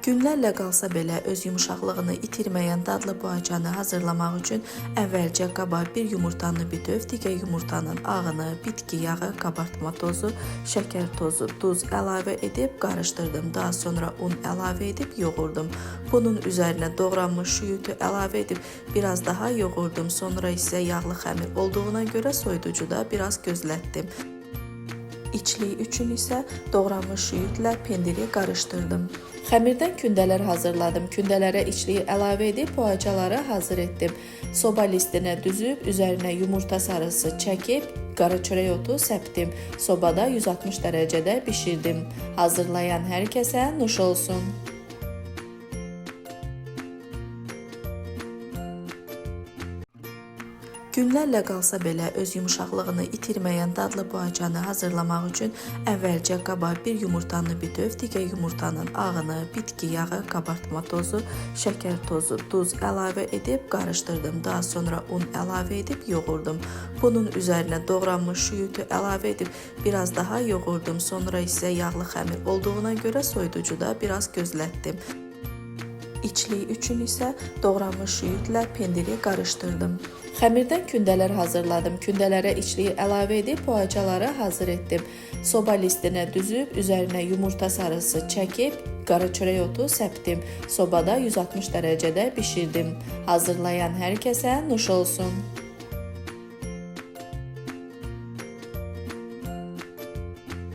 Günlərlə qalsa belə öz yumuşaqlığını itirməyən dadlı poğaçanı hazırlamaq üçün əvvəlcə qaba bir yumurtanı bütöv, digər yumurtanın ağını, bitki yağı, kabartma tozu, şəkər tozu, duz əlavə edib qarışdırdım. Daha sonra un əlavə edib yoğurdum. Bunun üzərinə doğranmış şüyütü əlavə edib biraz daha yoğurdum. Sonra isə yağlı xəmir olduğuna görə soyuducuda biraz gözlətdim. İçliyi üçün isə doğranmış şüyütlə pendiri qarışdırdım. Xəmirdən kündələr hazırladım. Kündələrə içliyi əlavə edib poğaçaları hazır etdim. Soba listinə düzüb, üzərinə yumurta sarısı çəkib, qara çörək otu səpdim. Sobada 160 dərəcədə bişirdim. Hazırlayan hər kəsə nuş olsun. Günlərlə qalsa belə öz yumuşaqlığını itirməyən dadlı poğaçanı hazırlamaq üçün əvvəlcə qaba bir yumurtanı bütöv, digər yumurtanın ağını, bitki yağı, kabartma tozu, şəkər tozu, duz əlavə edib qarışdırdım. Daha sonra un əlavə edib yoğurdum. Bunun üzərinə doğranmış şüyütü əlavə edib biraz daha yoğurdum. Sonra isə yağlı xəmir olduğuna görə soyuducuda biraz gözlətdim. İçliyi üçün isə doğranmış şüyütlə pendiri qarışdırdım. Xəmirdən kündələr hazırladım. Kündələrə içliyi əlavə edib poğaçaları hazır etdim. Soba listinə düzüb, üzərinə yumurta sarısı çəkib, qara çörək otu səpdim. Sobada 160 dərəcədə bişirdim. Hazırlayan hər kəsə nuş olsun.